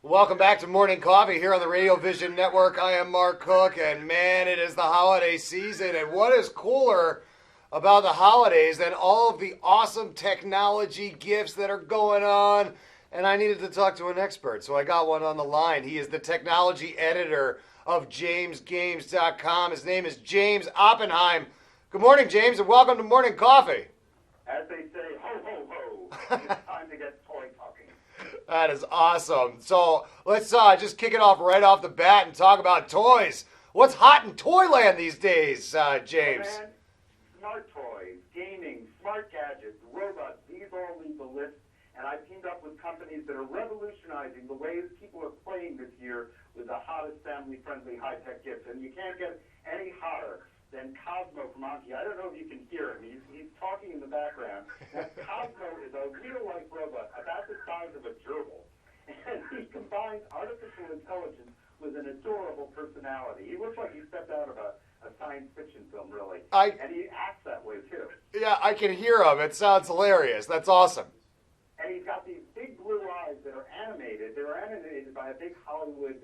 Welcome back to Morning Coffee here on the Radio Vision Network. I am Mark Cook, and man, it is the holiday season. And what is cooler about the holidays than all of the awesome technology gifts that are going on? And I needed to talk to an expert, so I got one on the line. He is the technology editor of JamesGames.com. His name is James Oppenheim. Good morning, James, and welcome to Morning Coffee. As they say, ho, ho, ho, it's time to get toy talking. That is awesome. So let's just kick it off right off the bat and talk about toys. What's hot in Toyland these days, James? Oh, man, smart toys, gaming, smart gadgets, robots, these all lead the list. And I've teamed up with companies that are revolutionizing the ways people are playing this year with the hottest family-friendly high-tech gifts. And you can't get any hotter than Cosmo from Anki. I don't know if you can hear him. He's talking in the background. Now, Cosmo is a real-life robot about the size of a gerbil. And he combines artificial intelligence with an adorable personality. He looks like he stepped out of a science fiction film, really. And he acts that way, too. Yeah, I can hear him. It sounds hilarious. That's awesome. And he's got these big blue eyes that are animated. They were animated by a big Hollywood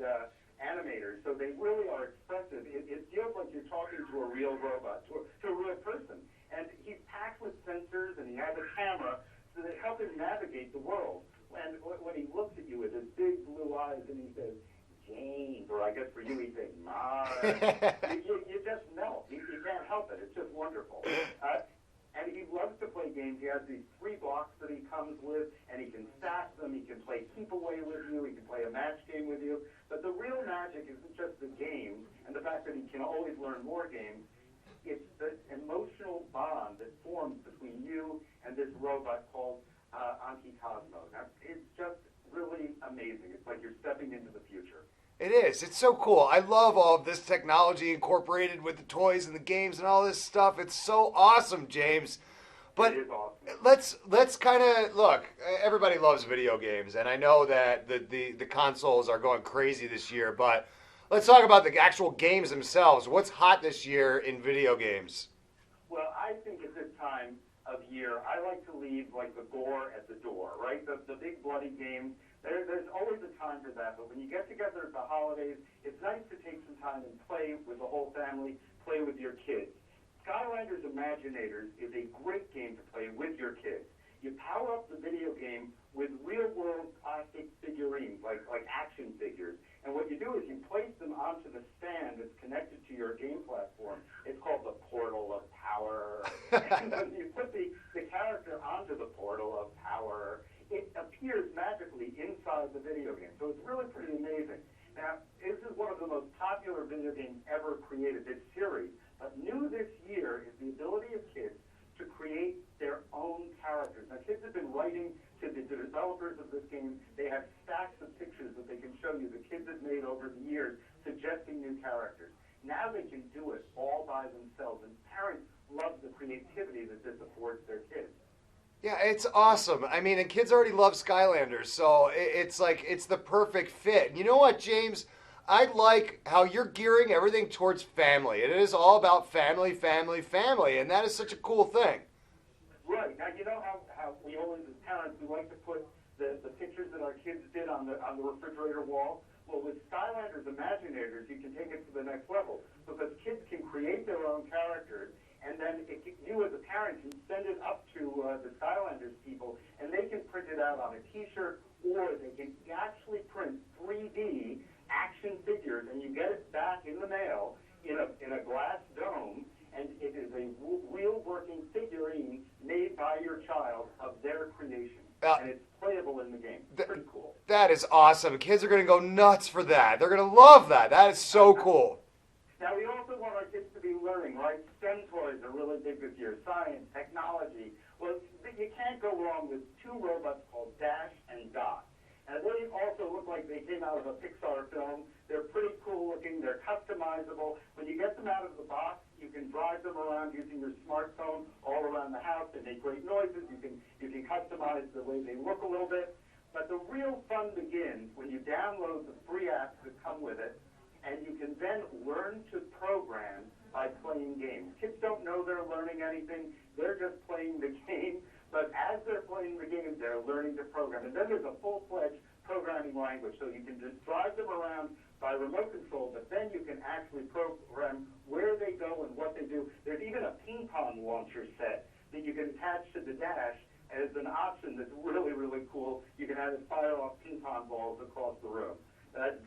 animator, so they really are expressive. It feels like you're talking to a real robot, to a real person. And he's packed with sensors, and he has a camera so that help him navigate the world. And when he looks at you with his big blue eyes and he says, James, or I guess for you he'd say, Mar, you just melt. You can't help it. It's just wonderful. And he loves to play games. He has these 3 blocks that he comes with, and he can stack them. He can play keep away with you. He can play a match game with you. But the real magic isn't just the games and the fact that he can always learn more games. It's the emotional bond that forms between you and this robot called Anki Cosmo. Now, it's just really amazing. It's like you're stepping into the future. It is. It's so cool. I love all of this technology incorporated with the toys and the games and all this stuff. It's so awesome, James. But it is awesome. let's kind of look. Everybody loves video games, and I know that the consoles are going crazy this year. But let's talk about the actual games themselves. What's hot this year in video games? Well, I think at this time of year, I like to leave like the gore at the door, right? The big bloody games. There's always a time for that, but when you get together at the holidays, it's nice to take some time and play with the whole family, play with your kids. Skylanders Imaginators is a great game to play with your kids. You power up the video game with real-world plastic figurines, like action figures. And what you do is you place them onto the stand that's connected to your game platform. It's called the Portal of Power. And when you put the character onto the Portal of Power, it appears magically inside the video game. So it's really pretty amazing. Now, this is one of the most popular video games ever created, this series. But new this year is the ability of kids to create their own characters. Now, kids have been writing to the developers of this game. They have stacks of pictures that they can show you the kids have made over the years suggesting new characters. Now they can do it all by themselves, and parents love the creativity that this affords their kids. Yeah, it's awesome. I mean, and kids already love Skylanders, so it's like it's the perfect fit. You know what, James? I like how you're gearing everything towards family. It is all about family, family, family, and that is such a cool thing. Right. Now, you know how we always, as parents, we like to put the pictures that our kids did on the refrigerator wall? Well, with Skylanders Imaginators, you can take it to the next level because kids can create their own characters, and then you as a parent can send it up to the Skylanders people, and they can print it out on a T-shirt, or they can actually print 3D action figures, and you get it back in the mail in a glass dome, and it is a real working figurine made by your child of their creation. And it's playable in the game. Pretty cool. That is awesome. Kids are going to go nuts for that. They're going to love that. That is so cool. Now, we also want our kids to be learning, right? STEM toys are really big this year. Science, technology. Well, you can't go wrong with 2 robots called Dash and Dot. And they also look like they came out of a Pixar film. They're pretty cool looking. They're customizable. When you get them out of the box, you can drive them around using your smartphone all around the house. They make great noises. You can customize the way they look a little bit. But the real fun begins when you download the free apps that come with it, and you can then learn to program by playing games. Kids don't know they're learning anything. They're just playing the game. But as they're playing the game, they're learning to program. And then there's a full-fledged programming language, so you can just drive them around by remote control, but then you can actually program where they go and what they do. There's even a ping pong launcher set that you can attach to the dash as an option that's really, really cool. You can have it fire off ping pong balls across the room.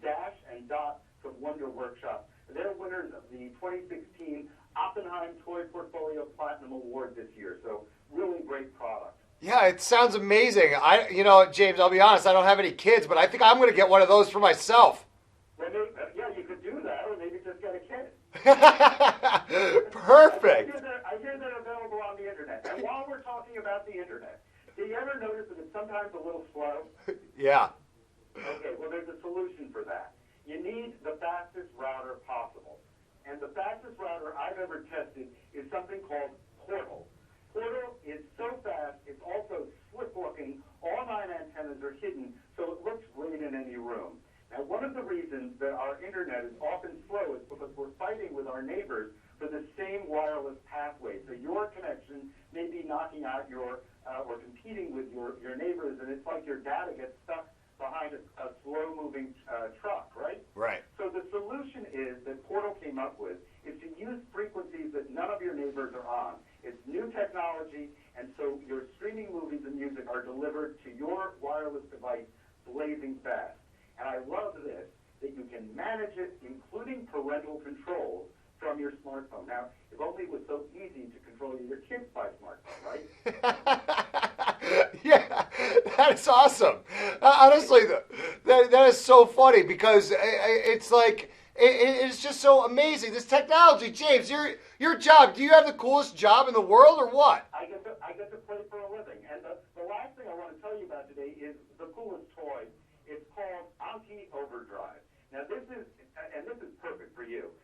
Dash and Dot from Wonder Workshop. They're winners of the 2016 Oppenheim Toy Portfolio Platinum Award this year, so really great product. Yeah, it sounds amazing. James, I'll be honest, I don't have any kids, but I think I'm going to get one of those for myself. Well, yeah, you could do that, or maybe just get a kid. Perfect. I hear they're available on the internet. And while we're talking about the internet, do you ever notice that it's sometimes a little slow? Yeah. Okay, well, there's a solution for that. You need the fastest router possible. And the fastest router I've ever tested is something called Portal. Portal is so fast, it's also slick-looking. All 9 antennas are hidden, so it looks great in any room. Now, one of the reasons that our internet is often slow is because we're fighting with our neighbors for the same wireless pathway. So your connection may be knocking out or competing with your neighbors, and it's like your data gets stuck behind a slow-moving truck, right? Right. So the solution is that Portal came up with is to use frequencies that none of your neighbors are on. It's new technology, and so your streaming movies and music are delivered to your wireless device blazing fast. And I love this, that you can manage it, including parental controls, from your smartphone. Now, if only it was so easy to control your kids by smartphone, right? Yeah, that's awesome. Honestly, that is so funny because it's like it's just so amazing. This technology, James, your job. Do you have the coolest job in the world or what? I get to play for a living. And the last thing I want to tell you about today is the coolest toy. It's called Anki Overdrive. Now this is perfect for you.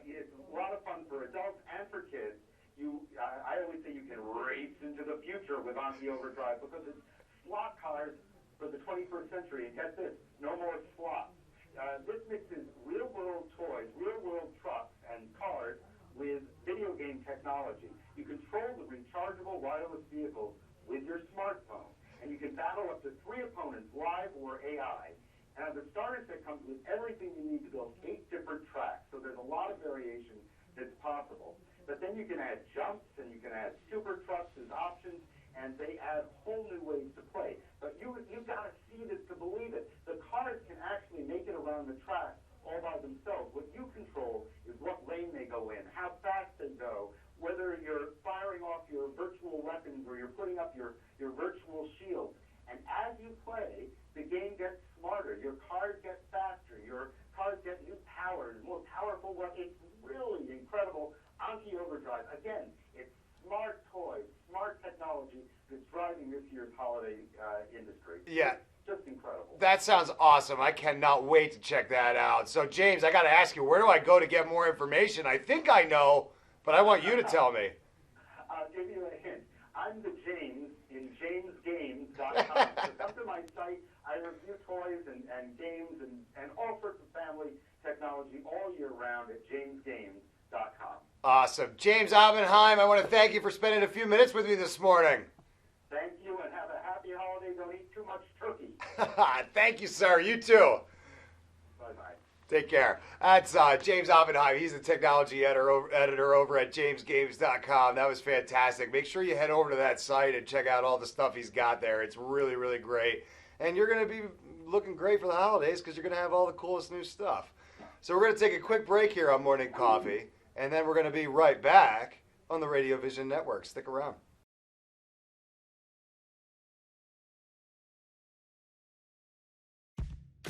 It's a lot of fun for adults and for kids. I always say you can race into the future with Anki Overdrive because it's slot cars for the 21st century. And get this, no more slots. This mixes real-world toys, real-world trucks and cars with video game technology. You control the rechargeable wireless vehicles with your smartphone. And you can battle up to 3 opponents, live or AI. And the starter set comes with everything you need to build 8 different tracks. So there's a lot of variation that's possible. But then you can add jumps and you can add super trucks as options, and they add whole new ways to play. But you've got to see this to believe it. The cars can actually make it around the track all by themselves. What you control is what lane they go in, how fast they go, whether you're firing off your virtual weapons or you're putting up your virtual shield. And as you play, the game gets smarter. Your cars get faster. Your cars get new powers, more powerful weapons. It's really incredible. Anki Overdrive. Again, it's smart toys, smart technology that's driving this year's holiday industry. Yeah. Just incredible. That sounds awesome. I cannot wait to check that out. So, James, I got to ask you, where do I go to get more information? I think I know, but I want you to tell me. I'll give you a hint. I'm the James in jamesgames.com. So come to my site. I review toys and games and all sorts of family technology all year round at jamesgames.com. Awesome. James Oppenheim, I want to thank you for spending a few minutes with me this morning. Thank you, and have a happy holiday. Don't eat too much turkey. Thank you, sir. You too. Bye-bye. Take care. That's James Oppenheim. He's the technology editor over at jamesgames.com. That was fantastic. Make sure you head over to that site and check out all the stuff he's got there. It's really, really great. And you're going to be looking great for the holidays because you're going to have all the coolest new stuff. So we're going to take a quick break here on Morning Coffee, and then we're going to be right back on the Radio Vision Network. Stick around.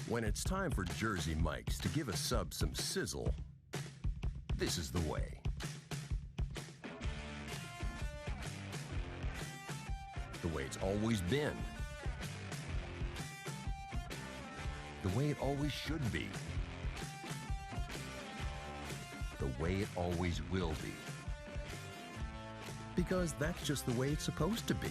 When it's time for Jersey Mike's to give a sub some sizzle, this is the way. The way it's always been. The way it always should be. The way it always will be. Because that's just the way it's supposed to be.